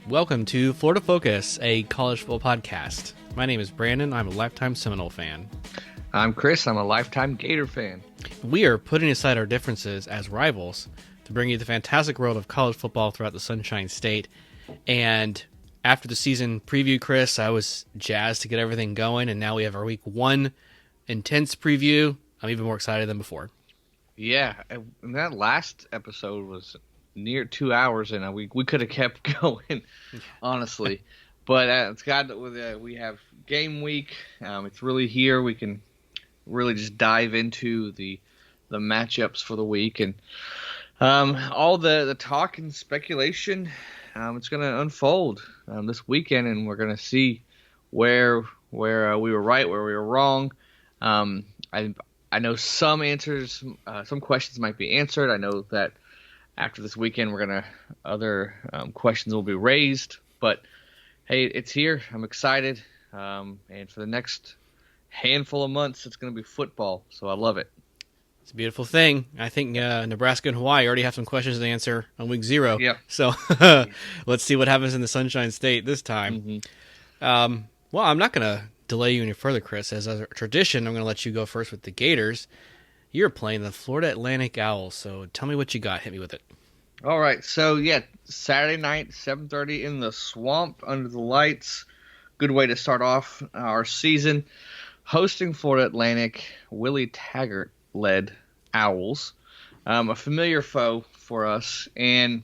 Welcome to Florida Focus, a college football podcast. My name is Brandon. I'm a lifetime Seminole fan. I'm Chris. I'm a lifetime Gator fan. We are putting aside our differences as rivals to bring you the fantastic world of college football throughout the Sunshine State. And after the season preview, Chris, I was jazzed to get everything going, and now we have our week one intense preview. I'm even more excited than before. Yeah, and that last episode was near 2 hours, and we could have kept going, honestly. But it's God that we have game week. It's really here. We can really just dive into the matchups for the week, and all the talk and speculation. It's going to unfold this weekend, and we're going to see where we were right, where we were wrong. I know some answers, some questions might be answered. I know that after this weekend, other questions will be raised. But hey, it's here. I'm excited, and for the next handful of months, it's going to be football. So I love it. It's a beautiful thing. I think Nebraska and Hawaii already have some questions to answer on week 0. Yeah. So let's see what happens in the Sunshine State this time. Mm-hmm. Well, I'm not going to delay you any further, Chris. As a tradition, I'm going to let you go first with the Gators. You're playing the Florida Atlantic Owls, so tell me what you got. Hit me with it. All right. So, yeah, Saturday night, 7:30 in the Swamp under the lights. Good way to start off our season. Hosting Florida Atlantic, Willie Taggart-led Owls. A familiar foe for us. And,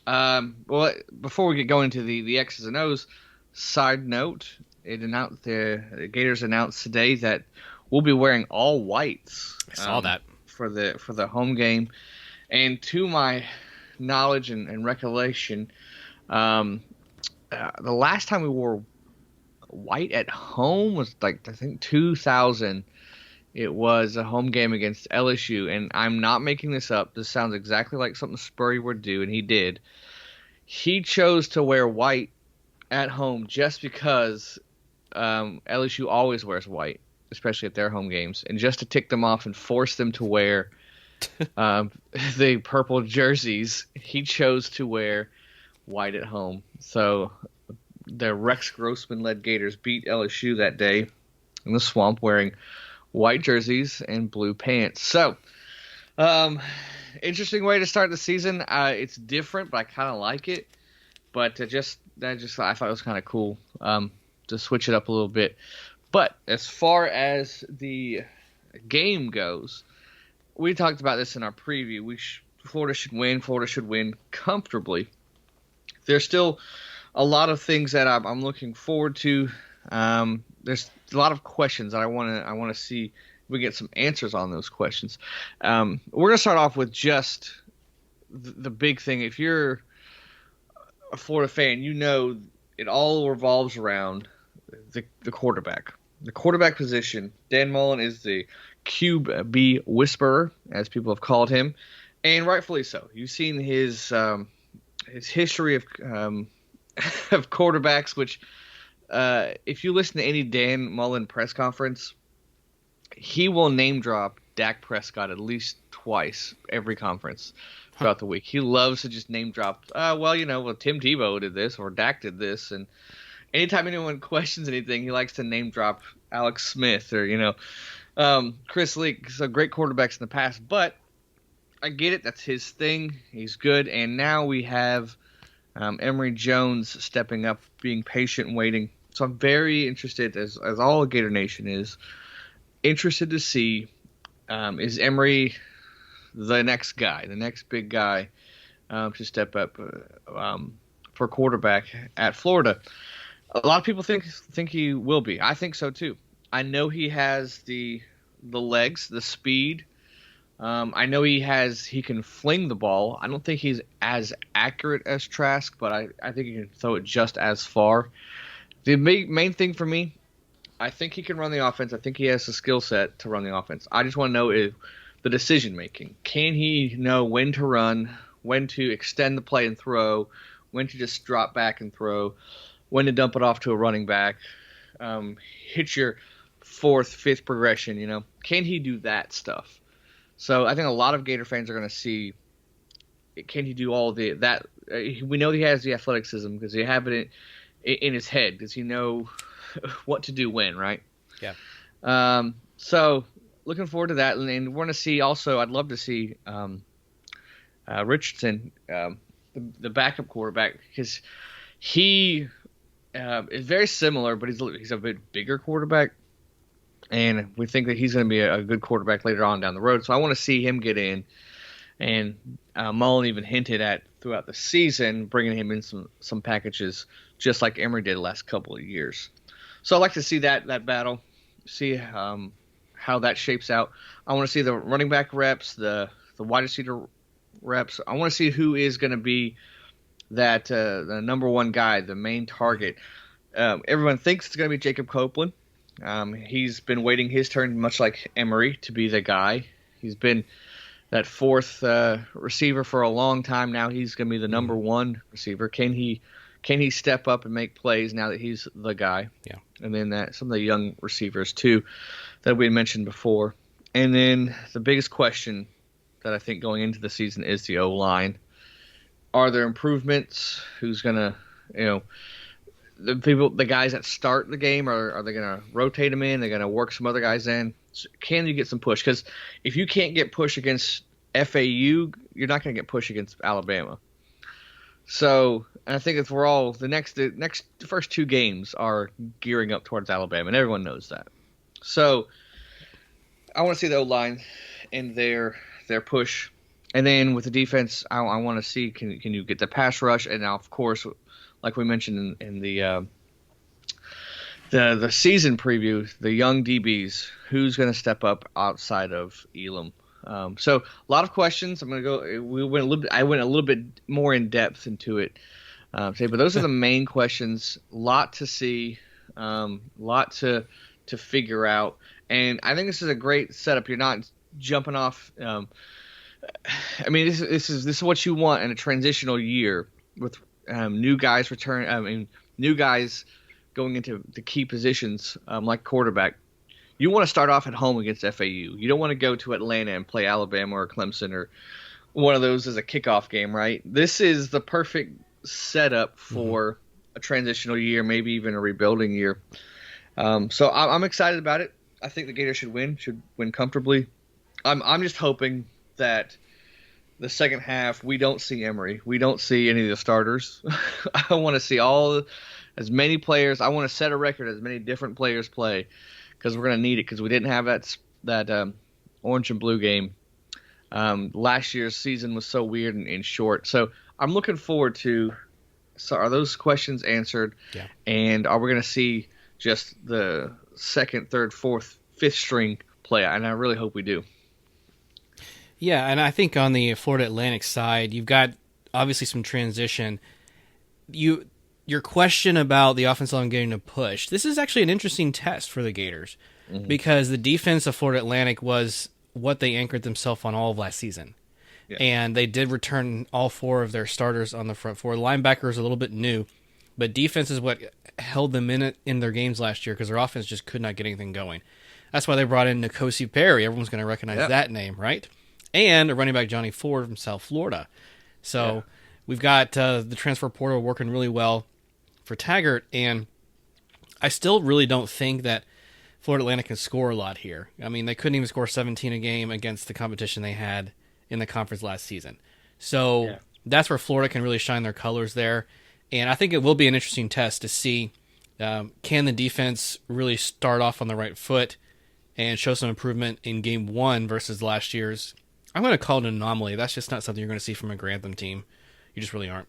before we get going into the X's and O's, side note, the Gators announced today that we'll be wearing all whites. I saw that for the home game, and to my knowledge and recollection, the last time we wore white at home was I think 2000. It was a home game against LSU, and I'm not making this up. This sounds exactly like something Spurrier would do, and he did. He chose to wear white at home just because LSU always wears white, especially at their home games, and just to tick them off and force them to wear the purple jerseys, he chose to wear white at home. So the Rex Grossman-led Gators beat LSU that day in the Swamp wearing white jerseys and blue pants. So interesting way to start the season. It's different, but I kind of like it. But I thought it was kind of cool to switch it up a little bit. But as far as the game goes, we talked about this in our preview. Florida should win. Florida should win comfortably. There's still a lot of things that I'm looking forward to. There's a lot of questions that I want to see if we get some answers on those questions. We're going to start off with just the big thing. If you're a Florida fan, you know it all revolves around the quarterback. The quarterback position. Dan Mullen is the QB whisperer, as people have called him, and rightfully so. You've seen his history of of quarterbacks, which if you listen to any Dan Mullen press conference, he will name drop Dak Prescott at least twice every conference throughout the week. He loves to just name drop, Tim Tebow did this or Dak did this, and anytime anyone questions anything, he likes to name drop Alex Smith or, Chris Leak. So great quarterbacks in the past, but I get it. That's his thing. He's good. And now we have Emory Jones stepping up, being patient and waiting. So I'm very interested, as all of Gator Nation is, interested to see is Emory the next guy, the next big guy to step up for quarterback at Florida. A lot of people think he will be. I think so too. I know he has the legs, the speed. I know he can fling the ball. I don't think he's as accurate as Trask, but I think he can throw it just as far. The main thing for me, I think he can run the offense. I think he has the skill set to run the offense. I just want to know if the decision making. Can he know when to run, when to extend the play and throw, when to just drop back and throw, when to dump it off to a running back, hit your fourth, fifth progression, Can he do that stuff? So I think a lot of Gator fans are going to see, can he do all that we know he has the athleticism because he have it in his head. Does he know what to do when, right? Yeah. So looking forward to that, and we're going to see also. I'd love to see Richardson, the backup quarterback, because he is very similar, but he's a bit bigger quarterback, and we think that he's going to be a good quarterback later on down the road. So I want to see him get in, and Mullen even hinted at throughout the season bringing him in some packages, just like Emory did the last couple of years. So I'd like to see that battle, see how that shapes out. I want to see the running back reps, the wide receiver reps. I want to see who is going to be that the number one guy, the main target. Everyone thinks it's going to be Jacob Copeland. He's been waiting his turn, much like Emory, to be the guy. He's been that fourth receiver for a long time now. He's going to be the number one receiver. Can he step up and make plays now that he's the guy? Yeah. And then some of the young receivers too that we mentioned before. And then the biggest question that I think going into the season is the O-line. Are there improvements? Who's gonna, the guys that start the game, are they gonna rotate them in? They're gonna work some other guys in. Can you get some push? Because if you can't get push against FAU, you're not gonna get push against Alabama. So, and I think if we're all the first two games are gearing up towards Alabama, and everyone knows that. So, I want to see the O-line and their push. And then with the defense, I want to see can you get the pass rush, and now of course, like we mentioned in the season preview, the young DBs, who's going to step up outside of Elam. So a lot of questions. I'm going to go. I went a little bit more in depth into it today, but those are the main questions. Lot to see, lot to figure out, and I think this is a great setup. You're not jumping off. I mean, this is what you want in a transitional year with new guys new guys going into the key positions like quarterback. You want to start off at home against FAU. You don't want to go to Atlanta and play Alabama or Clemson or one of those as a kickoff game, right? This is the perfect setup for a transitional year, maybe even a rebuilding year. So I'm excited about it. I think the Gators should win comfortably. I'm just hoping that the second half we don't see Emory. We don't see any of the starters. I want to see as many players. I want to set a record as many different players play because we're going to need it because we didn't have that orange and blue game. Last year's season was so weird and short. So I'm looking forward to are those questions answered? Yeah. And are we going to see just the second, third, fourth, fifth string play? And I really hope we do. Yeah, and I think on the Florida Atlantic side, you've got obviously some transition. Your question about the offensive line getting a push, this is actually an interesting test for the Gators because the defense of Florida Atlantic was what they anchored themselves on all of last season. Yeah. And they did return all four of their starters on the front four. Linebackers a little bit new, but defense is what held them in their games last year because their offense just could not get anything going. That's why they brought in N'Kosi Perry. Everyone's going to recognize that name, right? And a running back, Johnny Ford from South Florida. So we've got the transfer portal working really well for Taggart, and I still really don't think that Florida Atlantic can score a lot here. I mean, they couldn't even score 17 a game against the competition they had in the conference last season. So that's where Florida can really shine their colors there, and I think it will be an interesting test to see can the defense really start off on the right foot and show some improvement in game one versus last year's. I'm going to call it an anomaly. That's just not something you're going to see from a Grantham team. You just really aren't.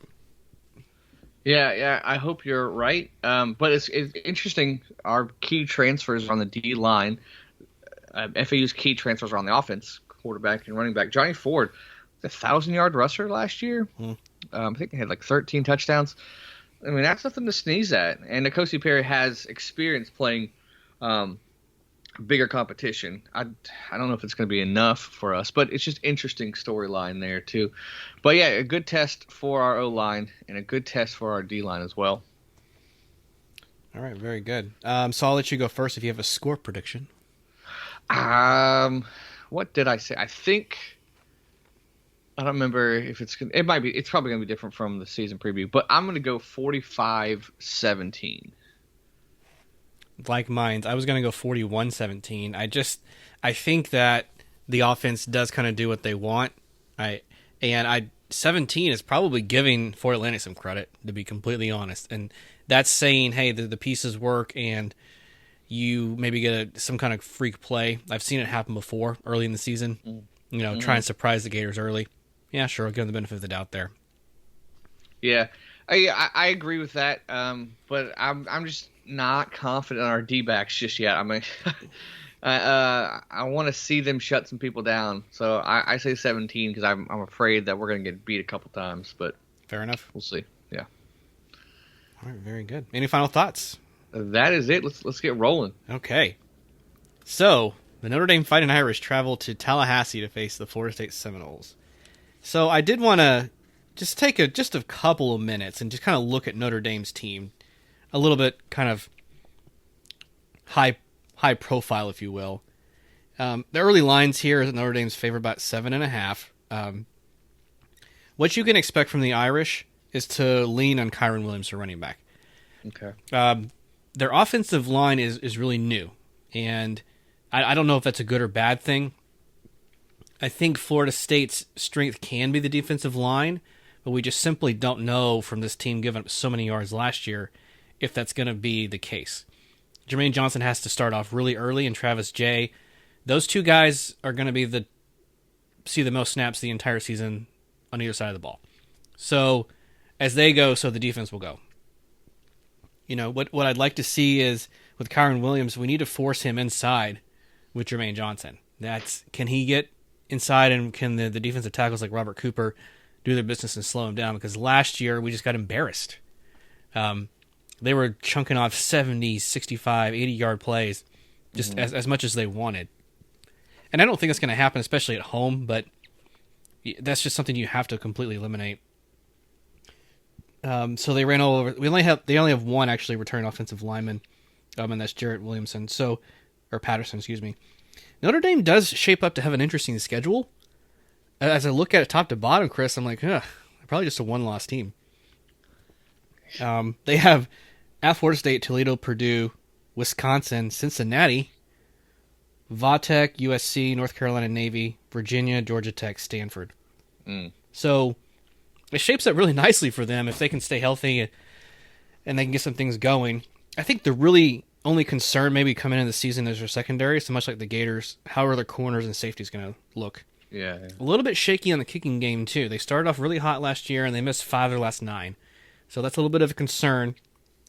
Yeah, I hope you're right. But it's interesting. Our key transfers on the D line, FAU's key transfers are on the offense, quarterback and running back. Johnny Ford, the 1,000-yard rusher last year. I think he had like 13 touchdowns. I mean, that's nothing to sneeze at. And N'Kosi Perry has experience playing bigger competition. I don't know if it's going to be enough for us, but it's just interesting storyline there too. But yeah, a good test for our O-line and a good test for our D-line as well. All right, very good. So I'll let you go first if you have a score prediction. What did I say? I think I don't remember if it might be, it's probably going to be different from the season preview, but I'm going to go 45-17. Like mine, I was going to go 41-17. I think that the offense does kind of do what they want. 17 is probably giving Fort Atlantic some credit, to be completely honest. And that's saying, hey, the pieces work and you maybe get some kind of freak play. I've seen it happen before early in the season. Try and surprise the Gators early. Yeah, sure, I'll give them the benefit of the doubt there. Yeah, I agree with that. But I'm just not confident in our D-backs just yet. I mean, I want to see them shut some people down. So I say 17 because I'm afraid that we're going to get beat a couple times. But fair enough. We'll see. Yeah. All right, very good. Any final thoughts? That is it. Let's get rolling. Okay. So the Notre Dame Fighting Irish travel to Tallahassee to face the Florida State Seminoles. So I did want to just take a couple of minutes and just kind of look at Notre Dame's team a little bit, kind of high profile, if you will. The early lines here is that Notre Dame's favored about 7.5. What you can expect from the Irish is to lean on Kyron Williams for running back. Okay. Their offensive line is really new, and I don't know if that's a good or bad thing. I think Florida State's strength can be the defensive line, but we just simply don't know from this team giving up so many yards last year if that's going to be the case. Jermaine Johnson has to start off really early, and Travis Jay. Those two guys are going to see the most snaps the entire season on either side of the ball. So as they go, so the defense will go. What I'd like to see is with Kyron Williams, we need to force him inside with Jermaine Johnson. Can he get inside, and can the defensive tackles like Robert Cooper do their business and slow him down? Because last year we just got embarrassed. They were chunking off 70, 65, 80-yard plays just as much as they wanted. And I don't think that's going to happen, especially at home, but that's just something you have to completely eliminate. So they ran all over. They only have one actually return offensive lineman, and that's Jarrett Williamson. Or Patterson, excuse me. Notre Dame does shape up to have an interesting schedule. As I look at it top to bottom, Chris, I'm like, they're probably just a one-loss team. They have at Florida State, Toledo, Purdue, Wisconsin, Cincinnati, Vatech, USC, North Carolina Navy, Virginia, Georgia Tech, Stanford. So it shapes up really nicely for them if they can stay healthy and they can get some things going. I think the really only concern maybe coming into the season is their secondary, so much like the Gators. How are their corners and safeties going to look? Yeah. A little bit shaky on the kicking game, too. They started off really hot last year, and they missed 5 of their last 9. So that's a little bit of a concern,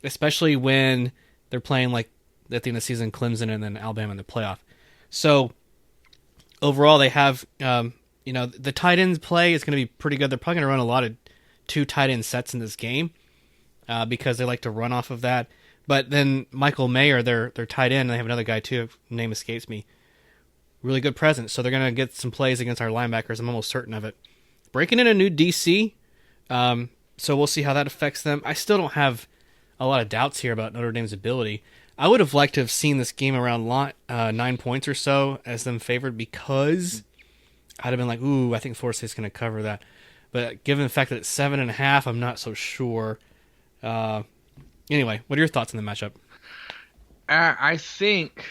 especially when they're playing like at the end of the season, Clemson and then Alabama in the playoff. So overall, they have, the tight ends play is going to be pretty good. They're probably going to run a lot of 2 tight end sets in this game because they like to run off of that. But then Michael Mayer, their tight end, and they have another guy too, name escapes me. Really good presence, so they're going to get some plays against our linebackers. I'm almost certain of it. Breaking in a new DC, so we'll see how that affects them. I still don't have a lot of doubts here about Notre Dame's ability. I would have liked to have seen this game around 9 points or so as them favored because I'd have been like, I think Florida State's going to cover that. But given the fact that it's 7.5, I'm not so sure. Anyway, what are your thoughts on the matchup? I think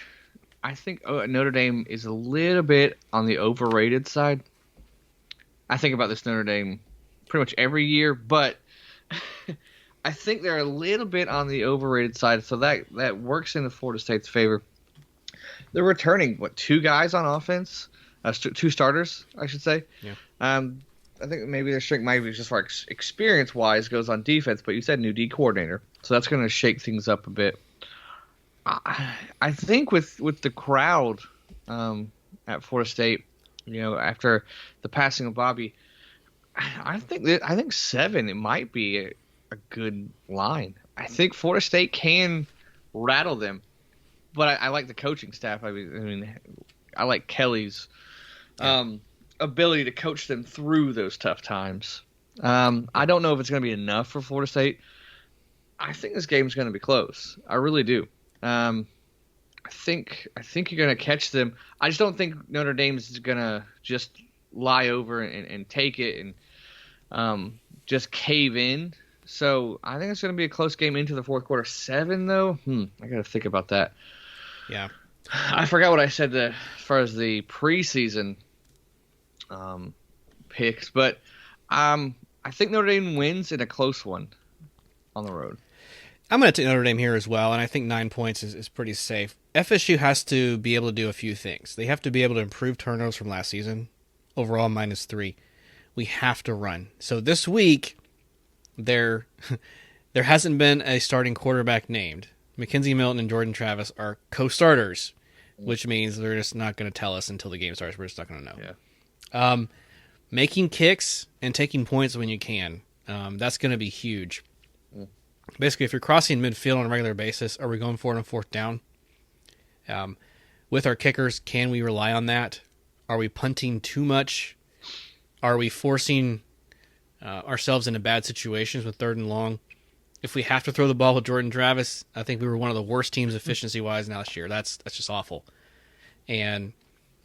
Notre Dame is a little bit on the overrated side. I think about this Notre Dame pretty much every year, but I think they're a little bit on the overrated side, so that works in the Florida State's favor. They're returning, 2 guys on offense? 2 starters, I should say. Yeah. I think maybe their strength might be just like experience-wise goes on defense, but you said new D coordinator, so that's going to shake things up a bit. I think with the crowd at Florida State, after the passing of Bobby, I think 7 it might be a good line. I think Florida State can rattle them, but I like the coaching staff. I mean, I like Kelly's ability to coach them through those tough times. I don't know if it's going to be enough for Florida State. I think this game's going to be close. I really do. I think you're going to catch them. I just don't think Notre Dame is going to just lie over and take it and just cave in. So I think it's going to be a close game into the fourth quarter. 7 though, I got to think about that. Yeah, I forgot what I said as far as the preseason picks, but I think Notre Dame wins in a close one on the road. I'm going to take Notre Dame here as well, and I think 9 points is pretty safe. FSU has to be able to do a few things. They have to be able to improve turnovers from last season, overall -3. We have to run. So this week, there hasn't been a starting quarterback named. Mackenzie Milton and Jordan Travis are co-starters, which means they're just not going to tell us until the game starts. We're just not going to know. Yeah. Making kicks and taking points when you can, that's going to be huge. Basically, if you're crossing midfield on a regular basis, are we going for it on fourth down? With our kickers, can we rely on that? Are we punting too much? Are we forcing ourselves into bad situations with third and long? If we have to throw the ball with Jordan Travis, I think we were one of the worst teams efficiency-wise last year. That's just awful. And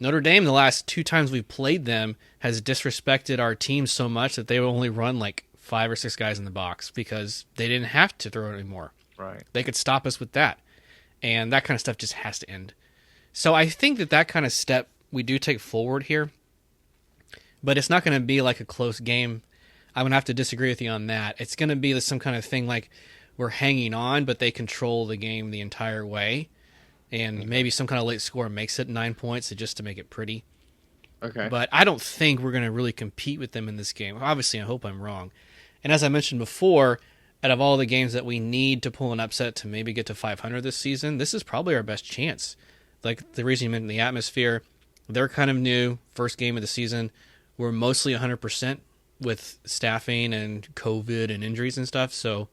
Notre Dame, the last 2 times we've played them, has disrespected our team so much that they would only run like 5 or 6 guys in the box because they didn't have to throw it anymore. Right. They could stop us with that. And that kind of stuff just has to end. So I think that kind of step we do take forward here, but it's not going to be like a close game. I'm going to have to disagree with you on that. It's going to be some kind of thing like we're hanging on, but they control the game the entire way. And maybe some kind of late score makes it 9 points just to make it pretty. Okay. But I don't think we're going to really compete with them in this game. Obviously, I hope I'm wrong. And as I mentioned before, out of all the games that we need to pull an upset to maybe get to 500 this season, this is probably our best chance. Like the reason you mentioned the atmosphere, they're kind of new, first game of the season. We're mostly 100% with staffing and COVID and injuries and stuff. So,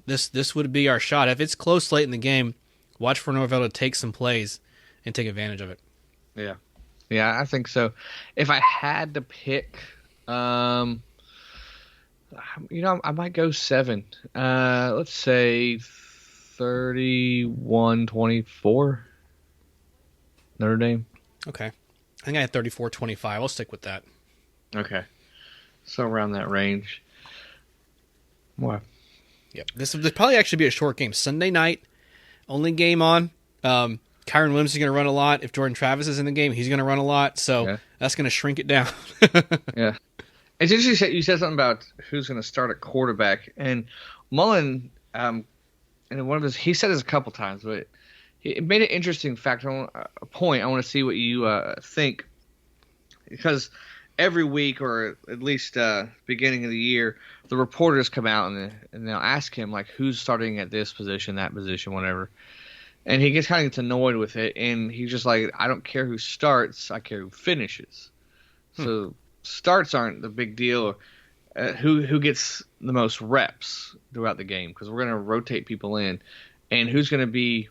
this would be our shot. If it's close late in the game, watch for Norvell to take some plays and take advantage of it. Yeah. Yeah, I think so. If I had to pick, I might go 7. Let's say 31-24. Notre Dame. Okay. I think I had 34-25. I'll stick with that. Okay. So around that range. What? Yep. This will probably actually be a short game. Sunday night, only game on. Kyron Williams is going to run a lot. If Jordan Travis is in the game, he's going to run a lot. So that's going to shrink it down. Yeah. It's interesting you said something about who's going to start at quarterback. And Mullen, and one of his, he said this a couple times, but it made an interesting fact, a point. I want to see what you think. Because every week, or at least beginning of the year, the reporters come out and they'll ask him, like, who's starting at this position, that position, whatever. And he gets annoyed with it, and he's just like, I don't care who starts, I care who finishes. So starts aren't the big deal. Who gets the most reps throughout the game, because we're going to rotate people in, and who's going to be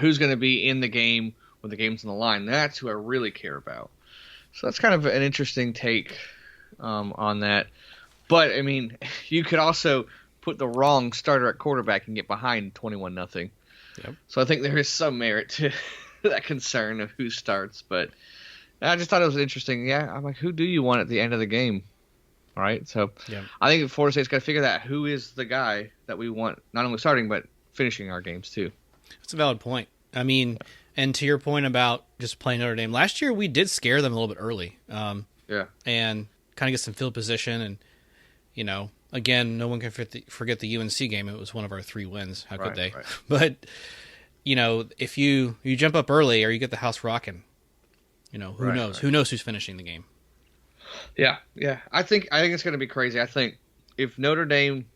in the game when the game's on the line. That's who I really care about. So that's kind of an interesting take on that. But I mean, you could also put the wrong starter at quarterback and get behind 21-0. Yep. So I think there is some merit to that concern of who starts. But I just thought it was interesting. Yeah, I'm like, who do you want at the end of the game? All right. So I think Florida State's got to figure that who is the guy that we want not only starting but finishing our games too. That's a valid point. I mean, and to your point about just playing Notre Dame, last year we did scare them a little bit early. And kind of get some field position. And, again, no one can forget the UNC game. It was one of our 3 wins. How could they? Right. But, if you jump up early or you get the house rocking, who knows? Right. Who knows who's finishing the game? Yeah, yeah. I think it's going to be crazy. I think if Notre Dame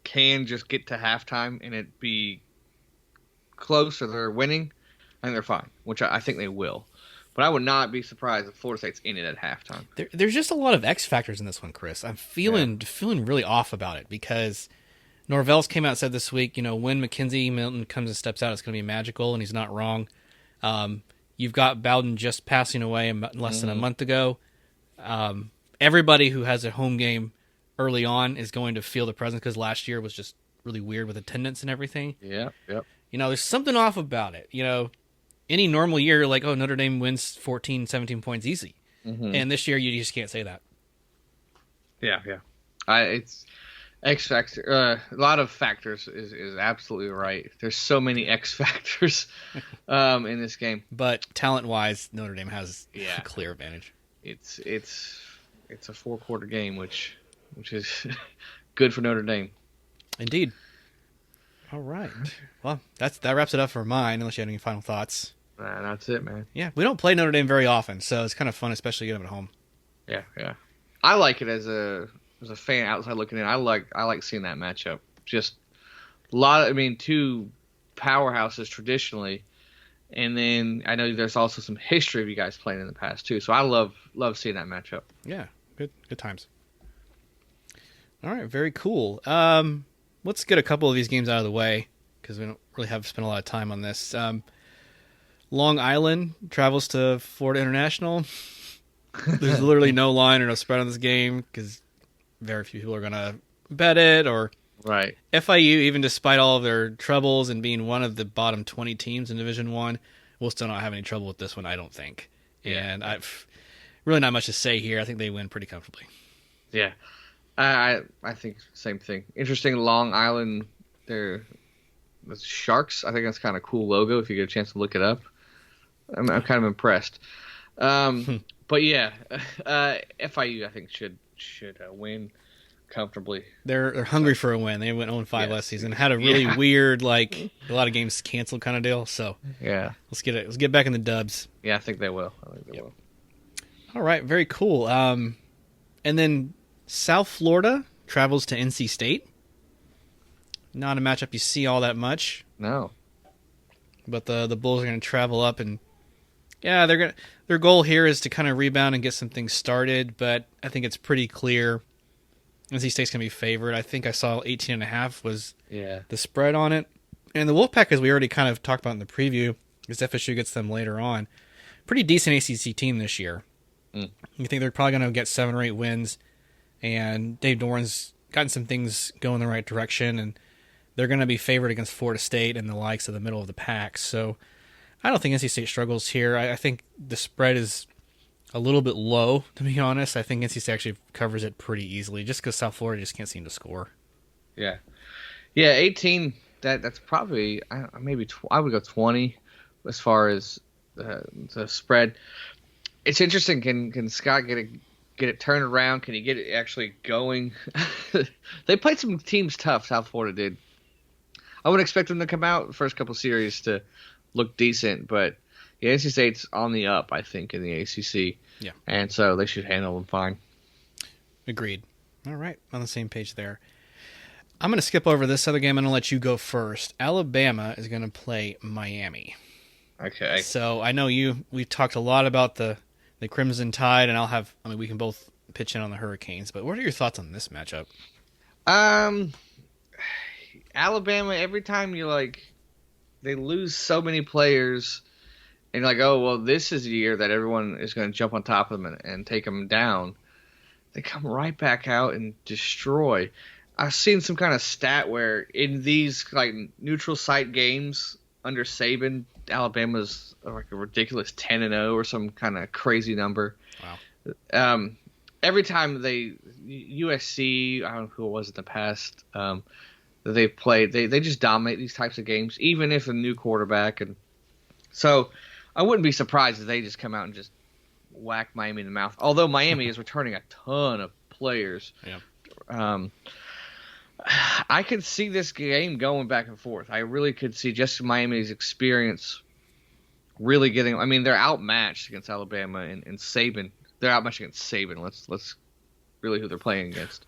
can just get to halftime and it be close or they're winning, I think they're fine, which I think they will. But I would not be surprised if Florida State's in it at halftime. There's just a lot of X factors in this one, Chris. I'm feeling really off about it because Norvell's came out and said this week, when Mackenzie Milton comes and steps out, it's going to be magical, and he's not wrong. You've got Bowden just passing away less than a month ago. Everybody who has a home game early on is going to feel the presence because last year was just really weird with attendance and everything. Yeah, yep. There's something off about it. Any normal year, like, Notre Dame wins 14, 17 points easy. And this year, you just can't say that. Yeah. It's X factor. A lot of factors is absolutely right. There's so many X factors in this game. But talent-wise, Notre Dame has a clear advantage. It's a 4-quarter game, which is good for Notre Dame. Indeed. All right. Well, that wraps it up for mine. Unless you have any final thoughts. That's it, man. Yeah, we don't play Notre Dame very often, so it's kind of fun, especially getting them at home. Yeah. I like it as a fan outside looking in. I like seeing that matchup. Just a lot. Two powerhouses traditionally, and then I know there's also some history of you guys playing in the past too. So I love seeing that matchup. Yeah, good times. All right, very cool. Let's get a couple of these games out of the way because we don't really have spent a lot of time on this. Long Island travels to Florida International. There's literally no line or no spread on this game because very few people are going to bet it. Or right. FIU, even despite all of their troubles and being one of the bottom 20 teams in Division I, will still not have any trouble with this one, I don't think. Yeah. And I've really not much to say here. I think they win pretty comfortably. Yeah. I think same thing. Interesting, Long Island, they're the Sharks. I think that's kind of cool logo if you get a chance to look it up. I'm kind of impressed. But yeah, FIU I think should win comfortably. They're hungry for a win. They went 0-5 last season. Had a really weird, a lot of games canceled kind of deal. So yeah, let's get back in the dubs. Yeah, I think they will. Will. All right, very cool. And then South Florida travels to NC State. Not a matchup you see all that much. No. But the Bulls are going to travel up and their goal here is to kind of rebound and get some things started, but I think it's pretty clear NC State's going to be favored. I think I saw 18.5 was the spread on it. And the Wolfpack, as we already kind of talked about in the preview, because FSU gets them later on, pretty decent ACC team this year. You think they're probably going to get 7 or 8 wins, and Dave Doran's gotten some things going in the right direction, and they're going to be favored against Florida State and the likes of the middle of the pack. So I don't think NC State struggles here. I think the spread is a little bit low, to be honest. I think NC State actually covers it pretty easily, just because South Florida just can't seem to score. Yeah, 18. That's probably maybe I would go 20 as far as the spread. It's interesting. Can Scott get it turned around? Can he get it actually going? They played some teams tough. South Florida did. I would expect them to come out the first couple series to look decent, but NC State's on the up, I think, in the ACC. Yeah. And so they should handle them fine. Agreed. All right. On the same page there. I'm going to skip over this other game. I'm going to let you go first. Alabama is going to play Miami. Okay. So I know we've talked a lot about the Crimson Tide, and we can both pitch in on the Hurricanes, but what are your thoughts on this matchup? Alabama, every time they lose so many players, and you're like, oh, well, this is the year that everyone is going to jump on top of them and take them down. They come right back out and destroy. I've seen some kind of stat where in these neutral site games under Saban, Alabama's a ridiculous 10-0 or some kind of crazy number. Wow. Every time USC, I don't know who it was in the past, that they've played, they just dominate these types of games, even if a new quarterback. And so I wouldn't be surprised if they just come out and just whack Miami in the mouth. Although Miami is returning a ton of players. Yeah. I could see this game going back and forth. I really could see just Miami's experience really getting. I mean, they're outmatched against Alabama and Saban. They're outmatched against Saban. Let's really who they're playing against.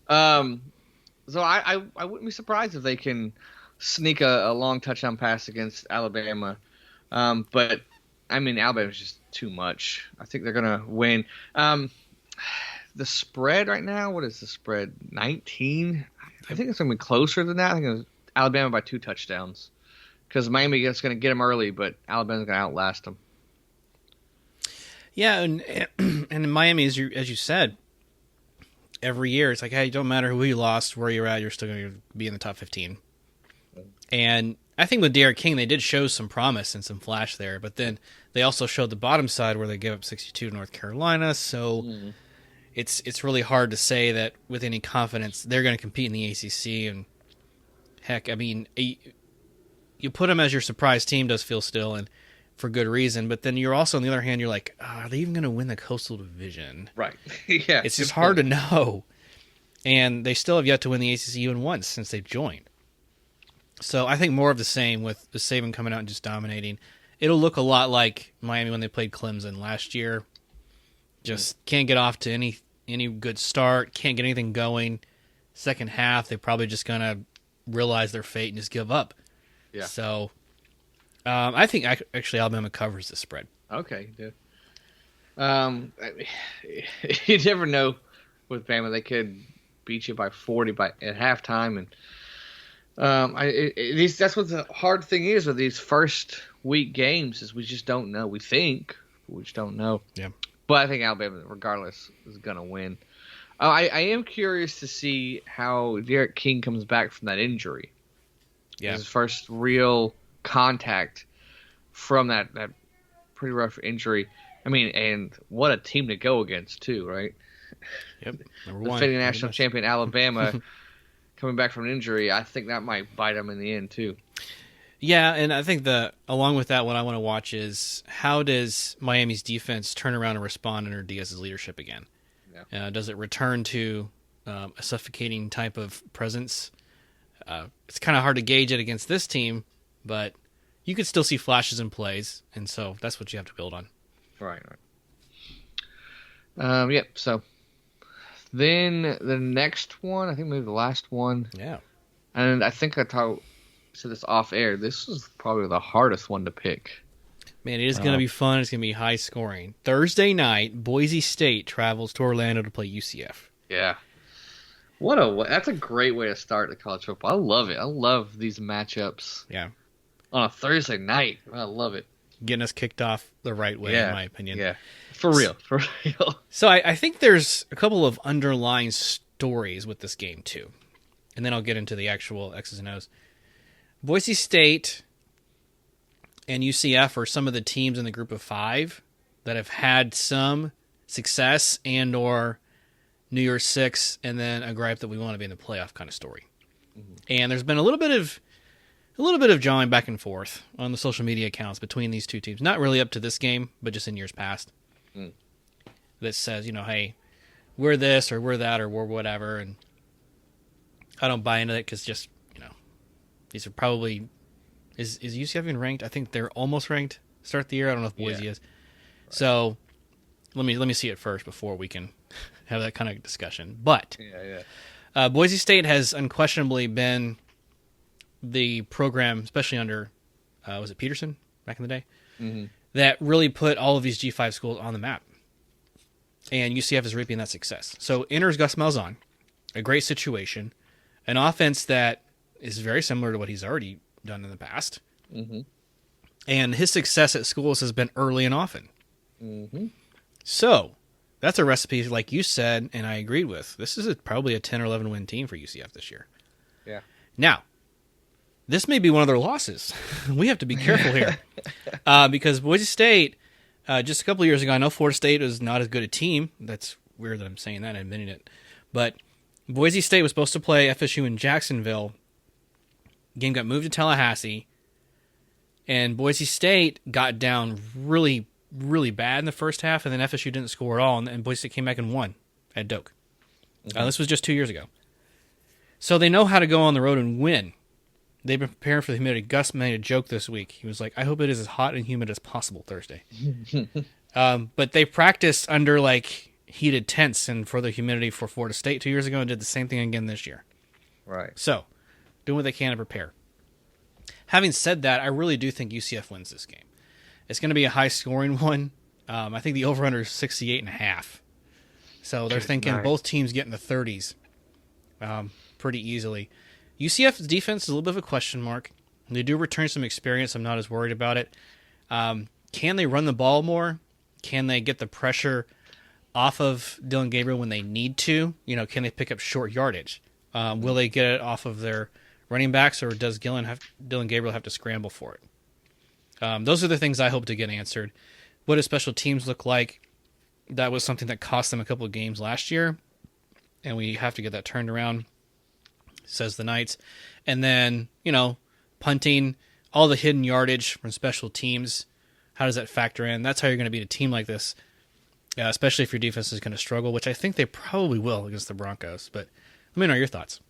So I wouldn't be surprised if they can sneak a long touchdown pass against Alabama. But I mean, Alabama's just too much. I think they're gonna win. The spread right now, what is the spread? 19. I think it's going to be closer than that. I think it's Alabama by 2 touchdowns because Miami is going to get them early, but Alabama's going to outlast them. Yeah, and in Miami, as you said, every year it's like, hey, it don't matter who you lost, where you're at, you're still going to be in the top 15. And I think with Derek King, they did show some promise and some flash there, but then they also showed the bottom side where they gave up 62 to North Carolina. So it's really hard to say that with any confidence they're going to compete in the ACC. And heck, I mean, you put them as your surprise team, does feel still, and for good reason. But then you're also, on the other hand, you're like, are they even going to win the Coastal Division? Right. Yeah. It's just hard to know. And they still have yet to win the ACC even once since they've joined. So I think more of the same with the Saban coming out and just dominating. It'll look a lot like Miami when they played Clemson last year. Just can't get off to any good start, can't get anything going. Second half, they're probably just going to realize their fate and just give up. Yeah. So I think actually Alabama covers the spread. Okay, good. You never know with Bama. They could beat you by 40 at halftime, and that's what the hard thing is with these first week games is we just don't know. We think, but we just don't know. Yeah. But I think Alabama, regardless, is going to win. I am curious to see how Derek King comes back from that injury. Yeah. His first real contact from that pretty rough injury. I mean, and what a team to go against, too, right? Yep. Number The one. defending national champion Alabama coming back from an injury. I think that might bite them in the end, too. Yeah, and I think along with that, what I want to watch is how does Miami's defense turn around and respond under Diaz's leadership again? Yeah. Does it return to a suffocating type of presence? It's kind of hard to gauge it against this team, but you could still see flashes and plays, and so that's what you have to build on. Right. Yep. So then the next one, I think maybe the last one. Yeah. And I think I said this off air. This is probably the hardest one to pick. Man, it is going to be fun. It's going to be high scoring. Thursday night, Boise State travels to Orlando to play UCF. Yeah. That's a great way to start the college football. I love it. I love these matchups. Yeah. On a Thursday night. I love it. Getting us kicked off the right way, in my opinion. Yeah. For real. So I think there's a couple of underlying stories with this game, too. And then I'll get into the actual X's and O's. Boise State and UCF are some of the teams in the group of five that have had some success and or New Year's Six and then a gripe that we want to be in the playoff kind of story. Mm-hmm. And there's been a little bit of jawing back and forth on the social media accounts between these two teams. Not really up to this game, but just in years past. That says, hey, we're this or we're that or we're whatever. And I don't buy into it because just, these are probably... Is UCF even ranked? I think they're almost ranked. Start the year. I don't know if Boise is. Right. So let me see it first before we can have that kind of discussion. But Boise State has unquestionably been the program, especially under was it Peterson back in the day, that really put all of these G5 schools on the map. And UCF is reaping that success. So enters Gus Malzahn, a great situation, an offense that is very similar to what he's already done in the past. Mm-hmm. And his success at schools has been early and often. Mm-hmm. So that's a recipe, like you said, and I agreed with. This is probably a 10 or 11 win team for UCF this year. Yeah. Now, this may be one of their losses. We have to be careful here. Because Boise State, just a couple of years ago, I know Florida State was not as good a team. That's weird that I'm saying that and admitting it. But Boise State was supposed to play FSU in Jacksonville. Game got moved to Tallahassee, and Boise State got down really, really bad in the first half, and then FSU didn't score at all, and Boise State came back and won at Doak. Mm-hmm. This was just 2 years ago. So they know how to go on the road and win. They've been preparing for the humidity. Gus made a joke this week. He was like, I hope it is as hot and humid as possible Thursday. But they practiced under heated tents and for the humidity for Florida State 2 years ago and did the same thing again this year. Right. So doing what they can to prepare. Having said that, I really do think UCF wins this game. It's going to be a high-scoring one. I think the over-under is 68.5. So they're thinking both teams get in the 30s pretty easily. UCF's defense is a little bit of a question mark. They do return some experience. I'm not as worried about it. Can they run the ball more? Can they get the pressure off of Dylan Gabriel when they need to? Can they pick up short yardage? Will they get it off of their running backs, or does Dylan Gabriel have to scramble for it? Those are the things I hope to get answered. What does special teams look like? That was something that cost them a couple of games last year, and we have to get that turned around, says the Knights. And then, punting, all the hidden yardage from special teams, how does that factor in? That's how you're going to beat a team like this, especially if your defense is going to struggle, which I think they probably will against the Broncos. But let me know your thoughts.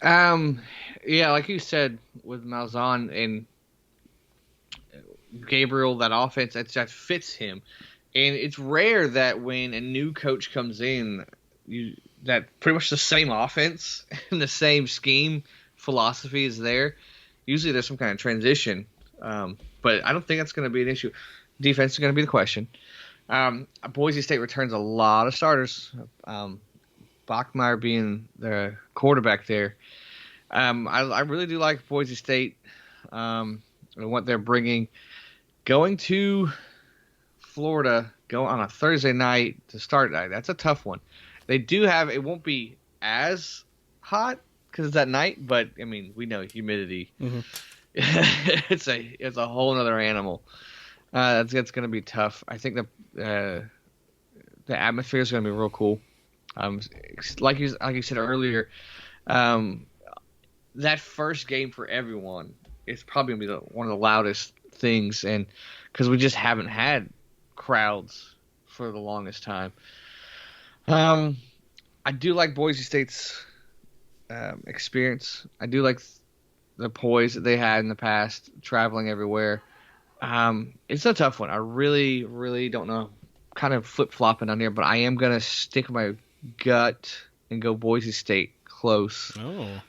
Yeah, like you said, with Malzahn and Gabriel, that offense, that fits him. And it's rare that when a new coach comes in, that pretty much the same offense and the same scheme philosophy is there. Usually there's some kind of transition, but I don't think that's going to be an issue. Defense is going to be the question. Boise State returns a lot of starters. Bachmeier being the quarterback there. I really do like Boise State and what they're bringing. Going to Florida, go on a Thursday night to start that. That's a tough one. They do have, it won't be as hot because it's at night, but I mean, we know humidity. Mm-hmm. it's a whole other animal. That's going to be tough. I think the atmosphere is going to be real cool. Like you said earlier, that first game for everyone is probably going to be one of the loudest things, and because we just haven't had crowds for the longest time. I do like Boise State's experience. I do like the poise that they had in the past, traveling everywhere. It's a tough one. I really, really don't know. Kind of flip-flopping on here, but I am going to stick with my gut and go Boise State close. Oh.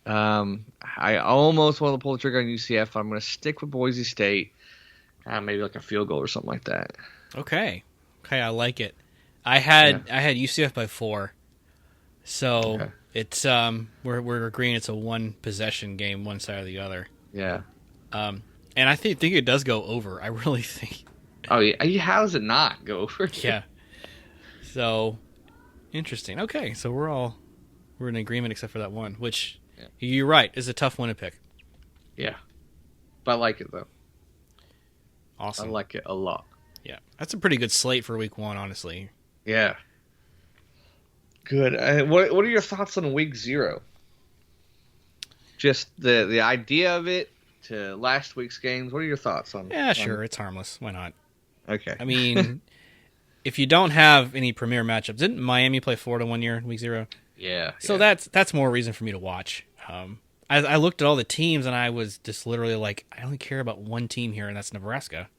I almost want to pull the trigger on UCF. I'm going to stick with Boise State. Maybe like a field goal or something like that. Okay, I like it. I had UCF by 4, so it's we're agreeing it's a one possession game, one side or the other. Yeah. And I think it does go over. I really think. Oh yeah, how does it not go over? Yeah. So interesting. Okay, so we're in agreement except for that one, which you're right is a tough one to pick. Yeah, but I like it though. Awesome. I like it a lot. Yeah, that's a pretty good slate for week 1, honestly. Yeah. Good. What are your thoughts on week 0? Just the idea of it to last week's games. What are your thoughts on? Yeah, sure. It's harmless. Why not? Okay. I mean, if you don't have any premier matchups, didn't Miami play Florida one year in week 0? Yeah. So that's more reason for me to watch. I looked at all the teams and I was just literally like, I only care about one team here, and that's Nebraska.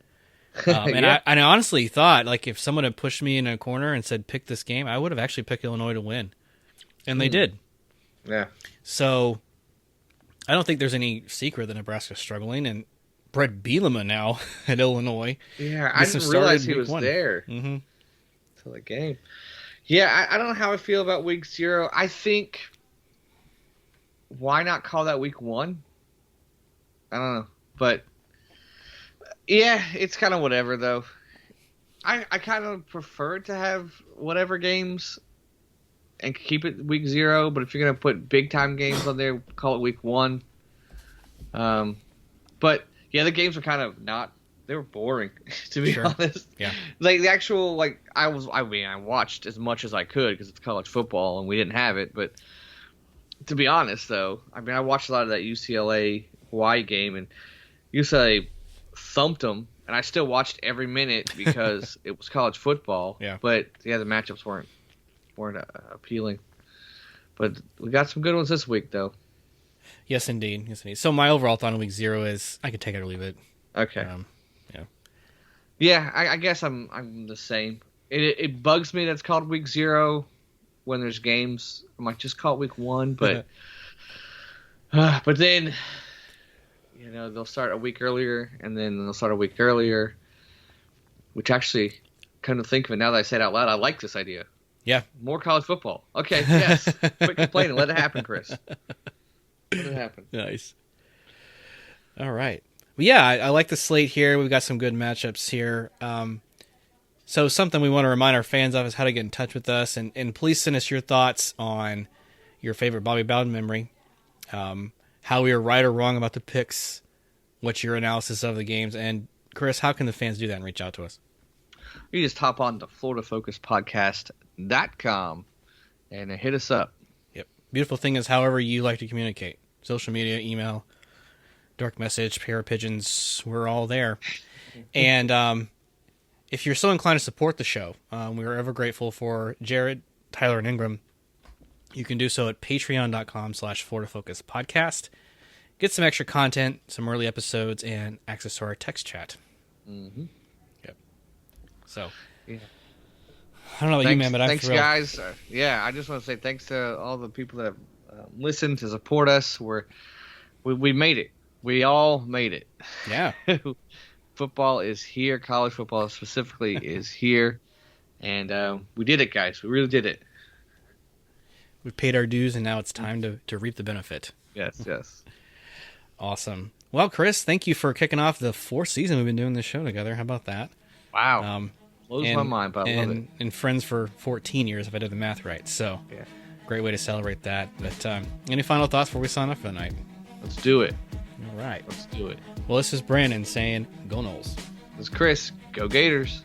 And I honestly thought, like, if someone had pushed me in a corner and said pick this game, I would have actually picked Illinois to win, and they did. Yeah. So I don't think there's any secret that Nebraska's struggling, and Brett Bielema now at Illinois. Yeah, I didn't realize he was there until the game. Yeah, I don't know how I feel about week 0. I think, why not call that week 1? I don't know, but yeah, it's kind of whatever though. I kind of prefer to have whatever games and keep it week 0, but if you're gonna put big time games on there, call it week 1. But yeah, the games were kind of they were boring to be honest. Yeah. Like the actual I watched as much as I could because it's college football and we didn't have it, but to be honest though, I watched a lot of that UCLA Hawaii game, and UCLA thumped them, and I still watched every minute because it was college football. Yeah. But yeah, the matchups weren't appealing. But we got some good ones this week though. Yes, indeed. So my overall thought on week 0 is I could take it or leave it. Okay. Yeah. Yeah, I guess I'm the same. It bugs me that it's called week 0 when there's games. I might just call it week 1, but but then they'll start a week earlier, and then they'll start a week earlier. Which actually, kind of think of it now that I say it out loud, I like this idea. Yeah. More college football. Okay, yes. Quit complaining. Let it happen, Chris. Let it happen. Nice. All right. Well, yeah, I like the slate here. We've got some good matchups here. So something we want to remind our fans of is how to get in touch with us. And please send us your thoughts on your favorite Bobby Bowden memory. how we were right or wrong about the picks, what's your analysis of the games, and Chris, how can the fans do that and reach out to us? You just hop on to FloridaFocusPodcast.com and hit us up. Yep. Beautiful thing is however you like to communicate. Social media, email, direct message, pair of pigeons, we're all there. And if you're so inclined to support the show, we are ever grateful for Jared, Tyler, and Ingram. You can do so at patreon.com/FloridaFocusPodcast. Get some extra content, some early episodes, and access to our text chat. Mm-hmm. Yep. So, yeah. I don't know about you, man, but I'm thanks, thrilled. guys. I just want to say thanks to all the people that have listened to support us. We made it. We all made it. Yeah. Football is here. College football specifically is here. And we did it, guys. We really did it. We've paid our dues, and now it's time to reap the benefit. Yes. Awesome. Well, Chris, thank you for kicking off the 4th season we've been doing this show together. How about that? Wow. Blows my mind, but I love it. And friends for 14 years, if I did the math right. So, yeah. Great way to celebrate that. But any final thoughts before we sign off for the night? Let's do it. All right. Let's do it. Well, this is Brandon saying, go Noles. This is Chris. Go Gators.